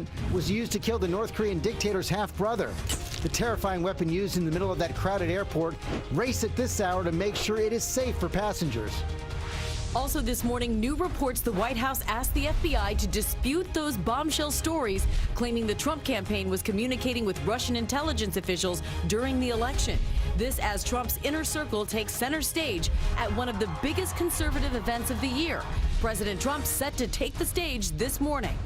weapon was used to kill the North Korean dictator's half-brother. The terrifying weapon used in the middle of that crowded airport raced at this hour to make sure it is safe for passengers. Also this morning, new reports the White House asked the FBI to dispute those bombshell stories claiming the Trump campaign was communicating with Russian intelligence officials during the election. This as Trump's inner circle takes center stage at one of the biggest conservative events of the year. President Trump set to take the stage this morning.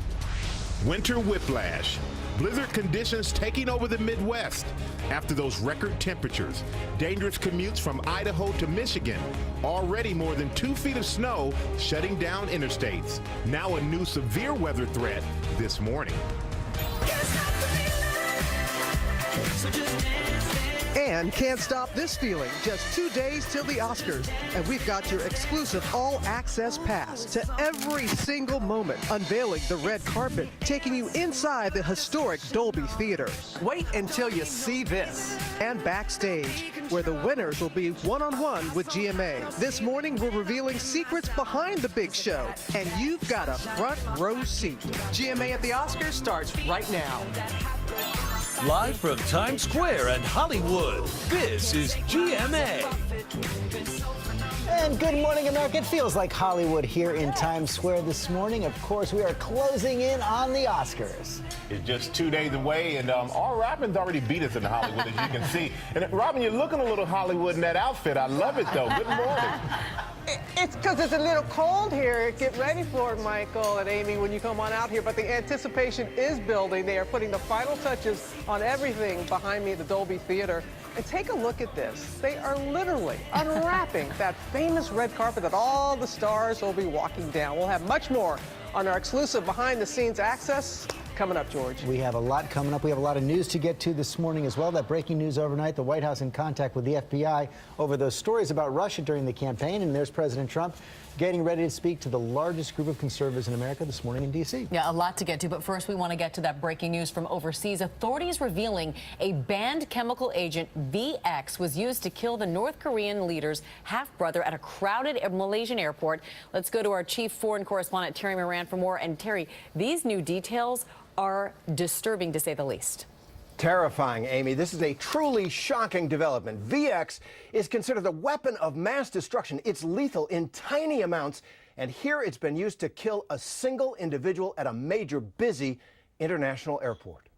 Winter whiplash. Blizzard conditions taking over the Midwest after those record temperatures. Dangerous commutes from Idaho to Michigan. Already more than 2 feet of snow shutting down interstates. Now a new severe weather threat this morning. And can't stop this feeling. Just 2 days till the Oscars. And we've got your exclusive all-access pass to every single moment, unveiling the red carpet, taking you inside the historic Dolby Theater. Wait until you see this. And backstage, where the winners will be one-on-one with GMA. This morning, we're revealing secrets behind the big show. And you've got a front row seat. GMA at the Oscars starts right now. Live from Times Square and Hollywood, this is GMA. And good morning, America. It feels like Hollywood here in Times Square this morning. Of course, we are closing in on the Oscars. It's just 2 days away, and Robin's already beat us in Hollywood, as you can see. And Robin, you're looking a little Hollywood in that outfit. I love it, though. Good morning. It's because it's a little cold here. Get ready for it, Michael and Amy, when you come on out here. But the anticipation is building. They are putting the final touches on everything behind me at the Dolby Theater. And take a look at this. They are literally unwrapping that famous red carpet that all the stars will be walking down. We'll have much more on our exclusive behind-the-scenes access coming up, George. We have a lot coming up. We have a lot of news to get to this morning as well. That breaking news overnight, the White House in contact with the FBI over those stories about Russia during the campaign. And there's President Trump getting ready to speak to the largest group of conservatives in America this morning in D.C. Yeah, a lot to get to. But first, we want to get to that breaking news from overseas. Authorities revealing a banned chemical agent, VX, was used to kill the North Korean leader's half-brother at a crowded Malaysian airport. Let's go to our chief foreign correspondent, Terry Moran, for more. And Terry, these new details are disturbing, to say the least. Terrifying, Amy. This is a truly shocking development. VX is considered a weapon of mass destruction. It's lethal in tiny amounts, and here it's been used to kill a single individual at a major, busy international airport.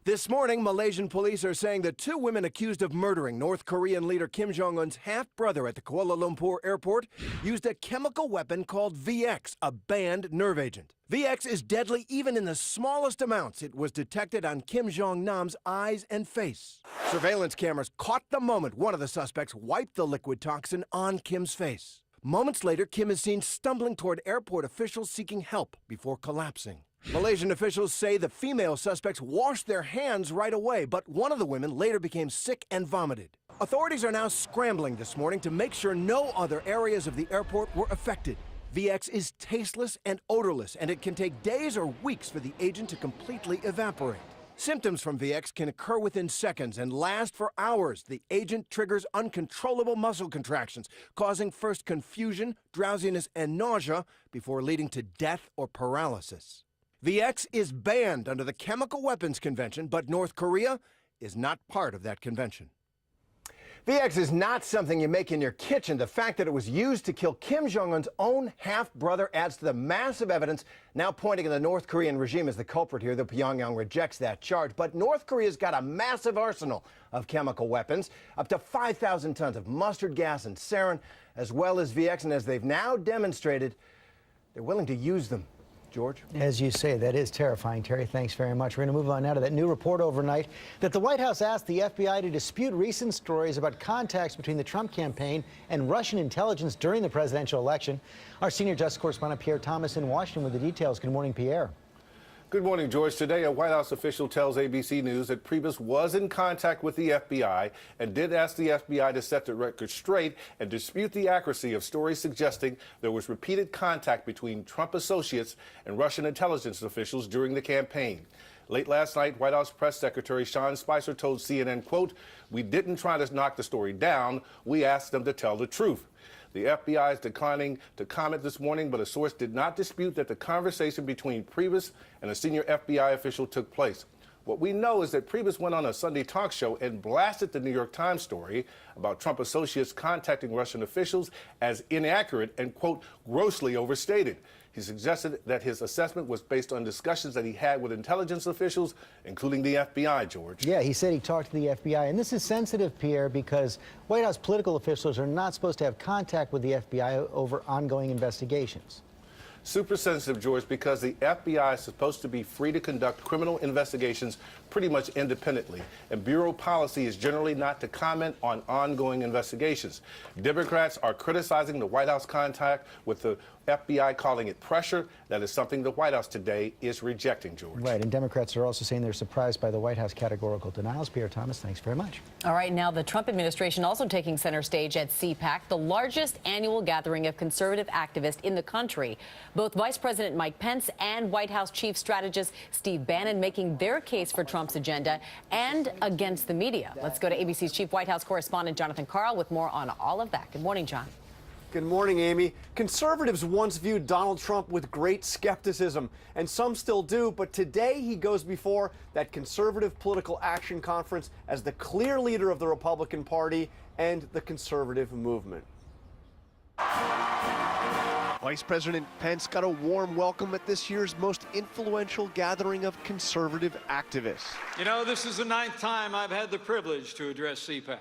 This morning, Malaysian police are saying that 2 women accused of murdering North Korean leader Kim Jong-un's half-brother at the Kuala Lumpur airport used a chemical weapon called VX, a banned nerve agent. VX is deadly even in the smallest amounts. It was detected on Kim Jong-nam's eyes and face. Surveillance cameras caught the moment one of the suspects wiped the liquid toxin on Kim's face. Moments later, Kim is seen stumbling toward airport officials seeking help before collapsing. Malaysian officials say the female suspects washed their hands right away, but one of the women later became sick and vomited. Authorities are now scrambling this morning to make sure no other areas of the airport were affected. VX is tasteless and odorless, and it can take days or weeks for the agent to completely evaporate. Symptoms from VX can occur within seconds and last for hours. The agent triggers uncontrollable muscle contractions, causing first confusion, drowsiness, and nausea before leading to death or paralysis. VX is banned under the Chemical Weapons Convention, but North Korea is not part of that convention. VX is not something you make in your kitchen. The fact that it was used to kill Kim Jong-un's own half-brother adds to the massive evidence now pointing in the North Korean regime as the culprit here, though Pyongyang rejects that charge. But North Korea's got a massive arsenal of chemical weapons, up to 5,000 tons of mustard gas and sarin, as well as VX. And as they've now demonstrated, they're willing to use them. George? As you say, that is terrifying, Terry. Thanks very much. We're going to move on now to that new report overnight that the White House asked the FBI to dispute recent stories about contacts between the Trump campaign and Russian intelligence during the presidential election. Our senior justice correspondent, Pierre Thomas, in Washington with the details. Good morning, Pierre. Good morning, George. Today, a White House official tells ABC News that Priebus was in contact with the FBI and did ask the FBI to set the record straight and dispute the accuracy of stories suggesting there was repeated contact between Trump associates and Russian intelligence officials during the campaign. Late last night, White House Press Secretary Sean Spicer told CNN, quote, "We didn't try to knock the story down. We asked them to tell the truth." The FBI is declining to comment this morning, but a source did not dispute that the conversation between Priebus and a senior FBI official took place. What we know is that Priebus went on a Sunday talk show and blasted the New York Times story about Trump associates contacting Russian officials as inaccurate and, quote, grossly overstated. He suggested that his assessment was based on discussions that he had with intelligence officials, including the FBI, George. Yeah, he said he talked to the FBI. And this is sensitive, Pierre, because White House political officials are not supposed to have contact with the FBI over ongoing investigations. Super sensitive, George, because the FBI is supposed to be free to conduct criminal investigations pretty much independently, and Bureau policy is generally not to comment on ongoing investigations. Democrats are criticizing the White House contact with the FBI, calling it pressure. That is something the White House today is rejecting, George. Right, and Democrats are also saying they're surprised by the White House categorical denials. Pierre Thomas, thanks very much. All right, now the Trump administration also taking center stage at CPAC, the largest annual gathering of conservative activists in the country. Both Vice President Mike Pence and White House Chief Strategist Steve Bannon making their case for Trump's agenda and against the media. Let's go to ABC's Chief White House correspondent Jonathan Karl with more on all of that. Good morning, John. Good morning, Amy. Conservatives once viewed Donald Trump with great skepticism, and some still do, but today he goes before that Conservative Political Action Conference as the clear leader of the Republican Party and the conservative movement. Vice President Pence got a warm welcome at this year's most influential gathering of conservative activists. You know, this is the 9th time I've had the privilege to address CPAC.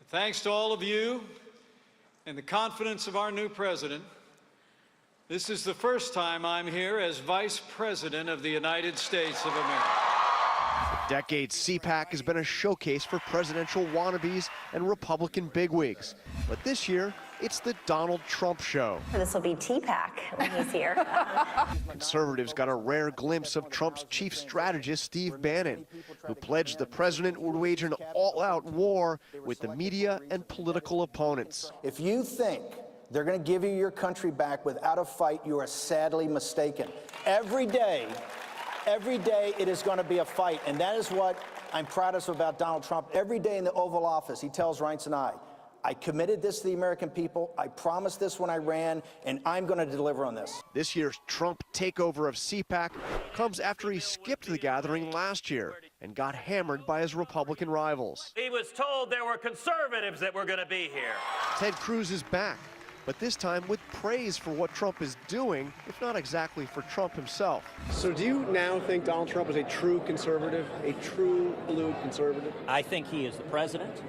Thanks to all of you and the confidence of our new president, this is the first time I'm here as Vice President of the United States of America. For decades, CPAC has been a showcase for presidential wannabes and Republican bigwigs. But this year, it's the Donald Trump show. This will be TPAC when he's here. Conservatives got a rare glimpse of Trump's chief strategist, Steve Bannon, who pledged the president would wage an all-out war with the media and political opponents. If you think they're going to give you your country back without a fight, you are sadly mistaken. Every day it is going to be a fight, and that is what I'm proudest about Donald Trump. Every day in the Oval Office, he tells Reince and I committed this to the American people, I promised this when I ran, and I'm going to deliver on this. This year's Trump takeover of CPAC comes after he skipped the gathering last year and got hammered by his Republican rivals. He was told there were conservatives that were going to be here. Ted Cruz is back, but this time with praise for what Trump is doing, if not exactly for Trump himself. So do you now think Donald Trump is a true conservative, a true blue conservative? I think he is the president.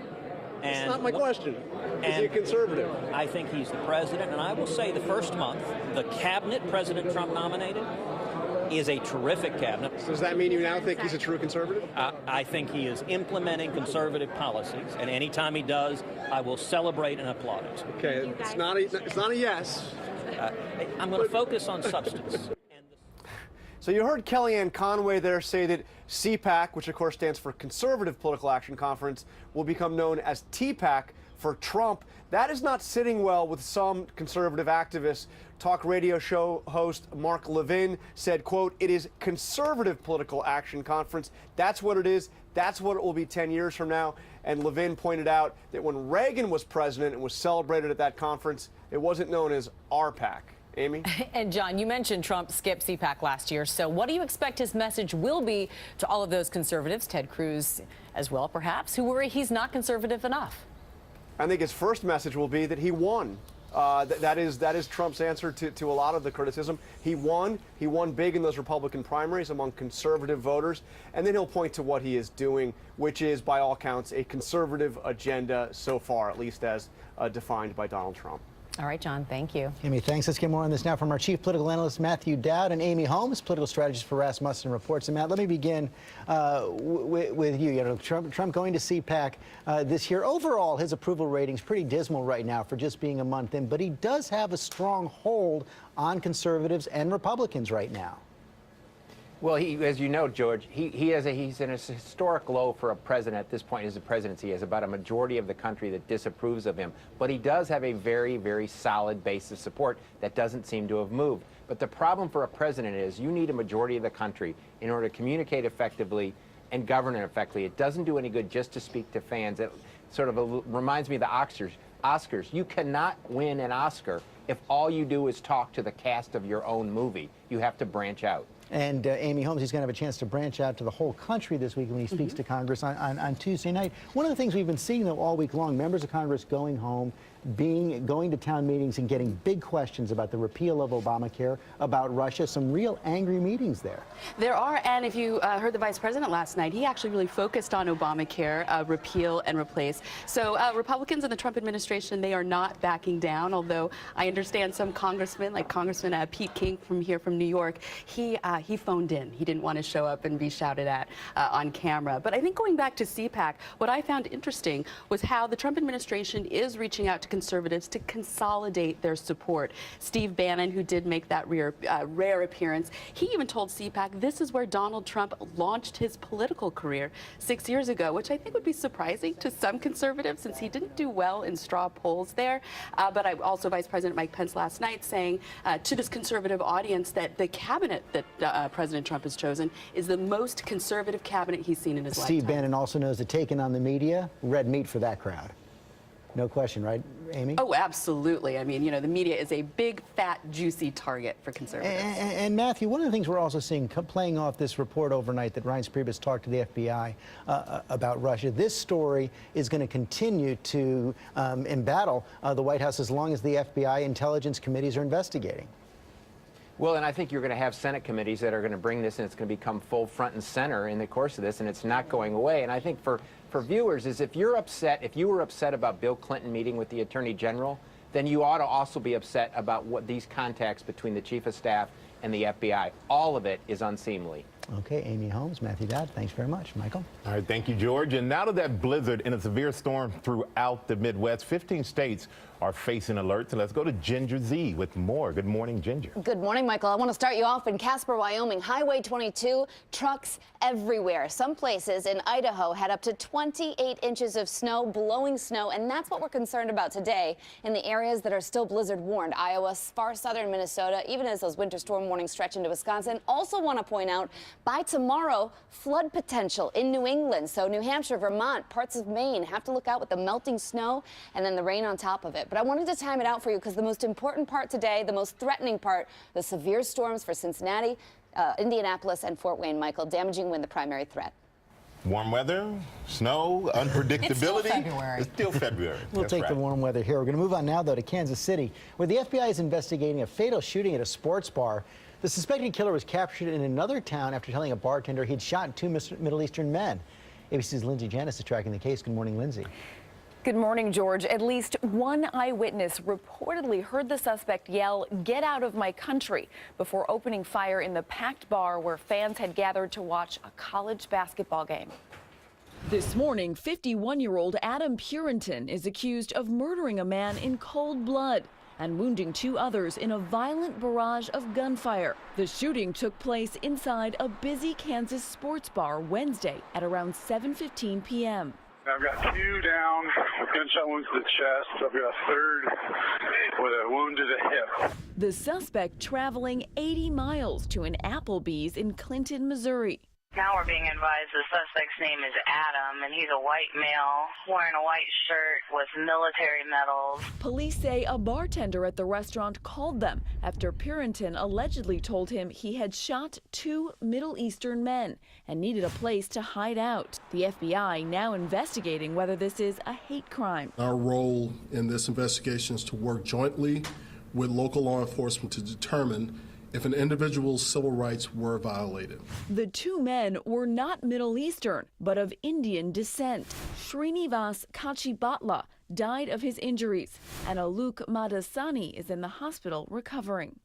That's not my question. Is he a conservative? I think he's the president, and I will say the first month, the cabinet President Trump nominated is a terrific cabinet. So does that mean you now think he's a true conservative? I think he is implementing conservative policies, and anytime he does, I will celebrate and applaud it. Okay, it's not a yes. I'm going to focus on substance. So you heard Kellyanne Conway there say that CPAC, which of course stands for Conservative Political Action Conference, will become known as TPAC for Trump. That is not sitting well with some conservative activists. Talk radio show host Mark Levin said, quote, "It is Conservative Political Action Conference. That's what it is. That's what it will be 10 years from now." And Levin pointed out that when Reagan was president and was celebrated at that conference, it wasn't known as RPAC. Amy? And John, you mentioned Trump skipped CPAC last year. So what do you expect his message will be to all of those conservatives, Ted Cruz as well, perhaps, who worry he's not conservative enough? I think his first message will be that he won. That is Trump's answer to a lot of the criticism. He won big in those Republican primaries among conservative voters. And then he'll point to what he is doing, which is, by all counts, a conservative agenda so far, at least as defined by Donald Trump. All right, John, thank you. Amy, thanks. Let's get more on this now from our chief political analyst, Matthew Dowd, and Amy Holmes, political strategist for Rasmussen Reports. And Matt, let me begin with you. You know, Trump going to CPAC this year. Overall, his approval rating's pretty dismal right now for just being a month in, but he does have a strong hold on conservatives and Republicans right now. Well, as you know, George, he's in a historic low for a president at this point in his presidency. He has about a majority of the country that disapproves of him. But he does have a very, very solid base of support that doesn't seem to have moved. But the problem for a president is you need a majority of the country in order to communicate effectively and govern effectively. It doesn't do any good just to speak to fans. It sort of reminds me of the Oscars. You cannot win an Oscar if all you do is talk to the cast of your own movie. You have to branch out. And Amy Holmes, he's going to have a chance to branch out to the whole country this week when he speaks to Congress on Tuesday night. One of the things we've been seeing, though, all week long, members of Congress going home, going to town meetings and getting big questions about the repeal of Obamacare, about Russia, some real angry meetings there. There are, and if you heard the vice president last night, he actually really focused on Obamacare, repeal and replace. So Republicans in the Trump administration, they are not backing down, although I understand some congressmen, like Congressman Pete King from New York, he phoned in. He didn't want to show up and be shouted at on camera. But I think going back to CPAC, what I found interesting was how the Trump administration is reaching out to conservatives to consolidate their support. Steve Bannon, who did make that rare appearance, he even told CPAC this is where Donald Trump launched his political career 6 years ago, which I think would be surprising to some conservatives since he didn't do well in straw polls there. But I also Vice President Mike Pence last night saying to this conservative audience that the cabinet that President Trump has chosen is the most conservative cabinet he's seen in his lifetime. Steve Bannon also knows that taking on the media, red meat for that crowd. No question, right, Amy? Oh, absolutely. I mean, you know, the media is a big, fat, juicy target for conservatives. And Matthew, one of the things we're also seeing playing off this report overnight that Reince Priebus talked to the FBI about Russia, this story is going to continue to embattle the White House as long as the FBI intelligence committees are investigating. Well, and I think you're going to have Senate committees that are going to bring this, and it's going to become full front and center in the course of this, and it's not going away. And I think for viewers is if you were upset about Bill Clinton meeting with the Attorney General, then you ought to also be upset about what these contacts between the Chief of Staff and the FBI. All of it is unseemly. Okay, Amy Holmes, Matthew Dodd, thanks very much. Michael? All right, thank you, George. And now to that blizzard and a severe storm throughout the Midwest. 15 states are facing alerts. And let's go to Ginger Z with more. Good morning, Ginger. Good morning, Michael. I want to start you off in Casper, Wyoming. Highway 22, trucks everywhere. Some places in Idaho had up to 28 inches of snow, blowing snow, and that's what we're concerned about today in the areas that are still blizzard warned. Iowa, far southern Minnesota, even as those winter storm warnings stretch into Wisconsin. Also want to point out, by tomorrow, flood potential in New England. So New Hampshire, Vermont, parts of Maine have to look out with the melting snow and then the rain on top of it. But I wanted to time it out for you because the most important part today, the most threatening part, the severe storms for Cincinnati, Indianapolis, and Fort Wayne, Michael, damaging wind, the primary threat. Warm weather, snow, unpredictability. It's still February. It's still February. We'll That's take right. the warm weather here. We're going to move on now, though, to Kansas City, where the FBI is investigating a fatal shooting at a sports bar. The suspected killer was captured in another town after telling a bartender he'd shot two Middle Eastern men. ABC's Lindsay Janis is tracking the case. Good morning, Lindsay. Good morning, George. At least one eyewitness reportedly heard the suspect yell, "Get out of my country," before opening fire in the packed bar where fans had gathered to watch a college basketball game. This morning, 51-year-old Adam Purinton is accused of murdering a man in cold blood and wounding two others in a violent barrage of gunfire. The shooting took place inside a busy Kansas sports bar Wednesday at around 7:15 p.m. I've got two down with gunshot wounds to the chest. I've got a third with a wound to the hip. The suspect traveling 80 miles to an Applebee's in Clinton, Missouri. Now we're being advised the suspect's name is Adam, and he's a white male wearing a white shirt with military medals. Police say a bartender at the restaurant called them after Purinton allegedly told him he had shot two Middle Eastern men and needed a place to hide out. The FBI now investigating whether this is a hate crime. Our role in this investigation is to work jointly with local law enforcement to determine if an individual's civil rights were violated. The two men were not Middle Eastern, but of Indian descent. Srinivas Kachibatla died of his injuries, and Aluk Madasani is in the hospital recovering.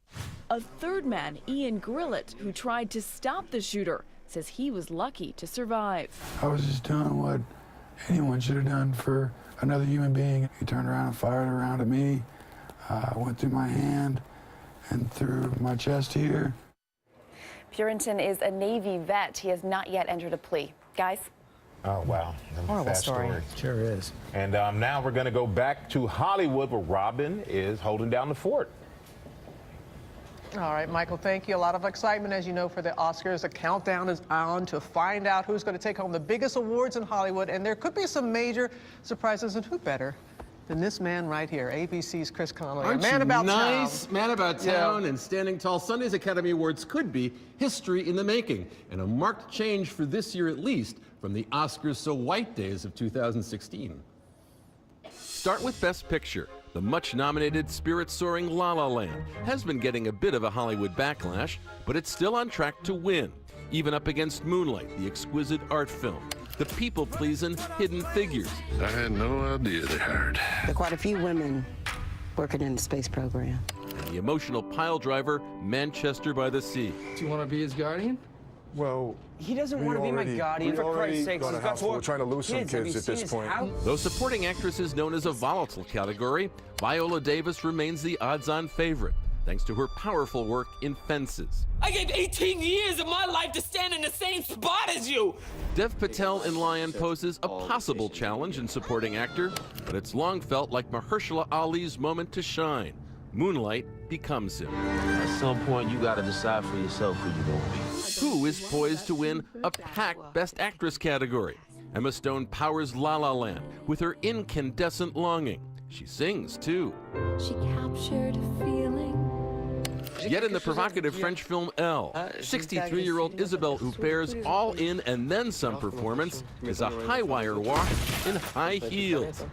A third man, Ian Grillett, who tried to stop the shooter, says he was lucky to survive. I was just doing what anyone should have done for another human being. He turned around and fired around at me. Went through my hand and through my chest here. Purinton is a Navy vet. He has not yet entered a plea. Guys? Oh, wow. Horrible story. Sure is. And now we're going to go back to Hollywood, where Robin is holding down the fort. All right, Michael, thank you. A lot of excitement, as you know, for the Oscars. The countdown is on to find out who's going to take home the biggest awards in Hollywood, and there could be some major surprises, and who better than this man right here, ABC's Chris Connolly. Aren't Man you about nice? town. Man about town and standing tall. Sunday's Academy Awards could be history in the making, and a marked change for this year at least from the Oscars so white days of 2016. Start with Best Picture. The much-nominated, spirit-soaring La La Land has been getting a bit of a Hollywood backlash, but it's still on track to win, even up against Moonlight, the exquisite art film, the people-pleasing Hidden Figures. I had no idea they hired. There are quite a few women working in the space program. And the emotional piledriver, Manchester by the Sea. Do you want to be his guardian? Well, he doesn't want to be my guardian, for Christ's sake. He's got we're trying to lose some kids at this point. Though supporting actress is known as a volatile category, Viola Davis remains the odds-on favorite, thanks to her powerful work in Fences. I gave 18 years of my life to stand in the same spot as you! Dev Patel in Lion poses a possible challenge in supporting actor, but it's long felt like Mahershala Ali's moment to shine. Moonlight becomes him. At some point, you gotta decide for yourself who you're gonna be. Who is poised to win a packed Best Actress category? Emma Stone powers La La Land with her incandescent longing. She sings, too. She captured a feeling. Yet in the provocative French film Elle, 63-year-old Isabelle Huppert's all-in and then some performance is a high-wire walk in high heels.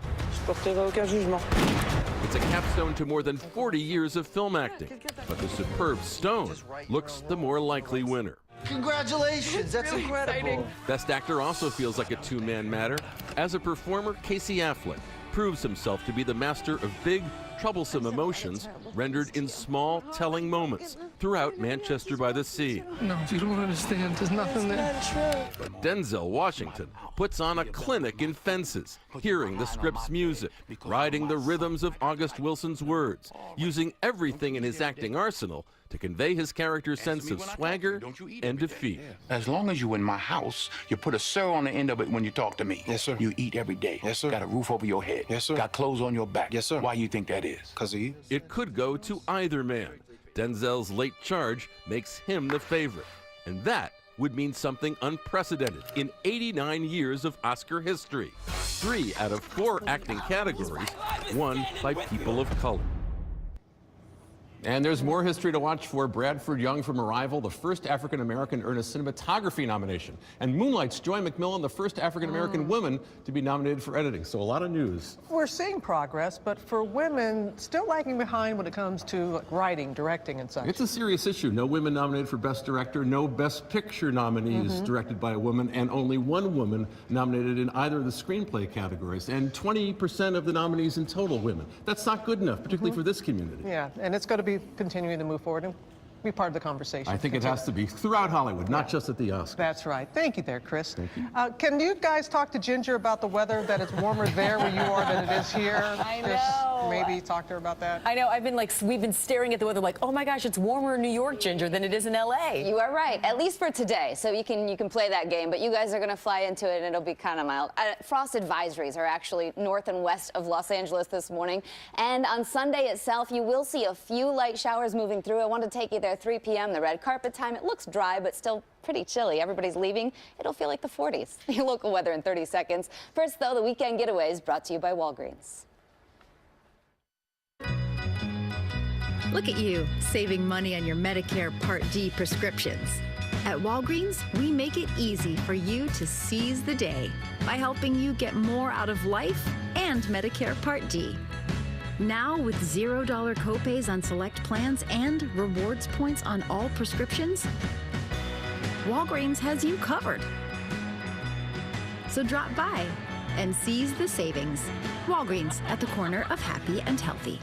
It's a capstone to more than 40 years of film acting, but the superb Stone looks the more likely winner. Congratulations, that's really incredible. Exciting. Best Actor also feels like a two-man matter. As a performer, Casey Affleck proves himself to be the master of big, troublesome emotions rendered in small, telling moments throughout Manchester by the Sea. No, you don't understand. There's nothing there. But Denzel Washington puts on a clinic in Fences, hearing the script's music, riding the rhythms of August Wilson's words, using everything in his acting arsenal to convey his character's sense of swagger and defeat. As long as you're in my house, you put a sir on the end of it when you talk to me. Yes, sir. You eat every day. Yes, sir. Got a roof over your head. Yes, sir. Got clothes on your back. Yes, sir. Why you think that is? Because of you. It could go to either man. Denzel's late charge makes him the favorite. And that would mean something unprecedented in 89 years of Oscar history. 3 out of 4 acting categories won by people of color. And there's more history to watch for. Bradford Young from Arrival, the first African-American to earn a cinematography nomination. And Moonlight's Joy McMillan, the first African-American woman to be nominated for editing. So a lot of news. We're seeing progress, but for women, still lagging behind when it comes to writing, directing, and such. It's a serious issue. No women nominated for Best Director, no Best Picture nominees directed by a woman, and only 1 woman nominated in either of the screenplay categories. And 20% of the nominees in total women. That's not good enough, particularly for this community. Yeah, and it's going to be continuing to move forward and be part of the conversation. I think it has to be throughout Hollywood, not just at the Oscars. That's right. Thank you there, Chris. Thank you. Can you guys talk to Ginger about the weather, that it's warmer there where you are than it is here? I know. Just maybe talk to her about that. I know. We've been staring at the weather like, oh my gosh, it's warmer in New York, Ginger, than it is in LA. You are right, at least for today. So you can play that game, but you guys are going to fly into it and it'll be kind of mild. Frost advisories are actually north and west of Los Angeles this morning. And on Sunday itself, you will see a few light showers moving through. I want to take you there 3 p.m. the red carpet time. It looks dry, but still pretty chilly. Everybody's leaving. It'll feel like the 40s. Your local weather in 30 seconds. First, though, the weekend getaways brought to you by Walgreens. Look at you, saving money on your Medicare Part D prescriptions. At Walgreens, we make it easy for you to seize the day by helping you get more out of life and Medicare Part D. Now with $0 copays on select plans and rewards points on all prescriptions, Walgreens has you covered. So drop by and seize the savings. Walgreens, at the corner of happy and healthy.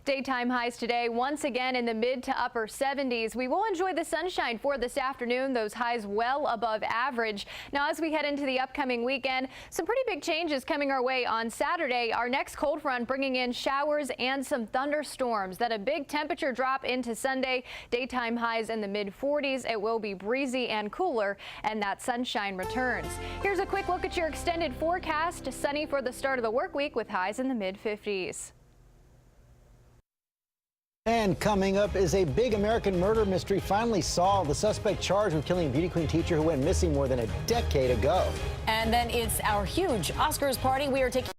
Daytime highs today once again in the mid to upper 70s. We will enjoy the sunshine for this afternoon, those highs well above average. Now, as we head into the upcoming weekend, some pretty big changes coming our way on Saturday. Our next cold front bringing in showers and some thunderstorms. Then a big temperature drop into Sunday. Daytime highs in the mid 40s. It will be breezy and cooler, and that sunshine returns. Here's a quick look at your extended forecast. Sunny for the start of the work week with highs in the mid 50s. And coming up, is a big American murder mystery finally solved? The suspect charged with killing a beauty queen teacher who went missing more than a decade ago. And then it's our huge Oscars party. We are taking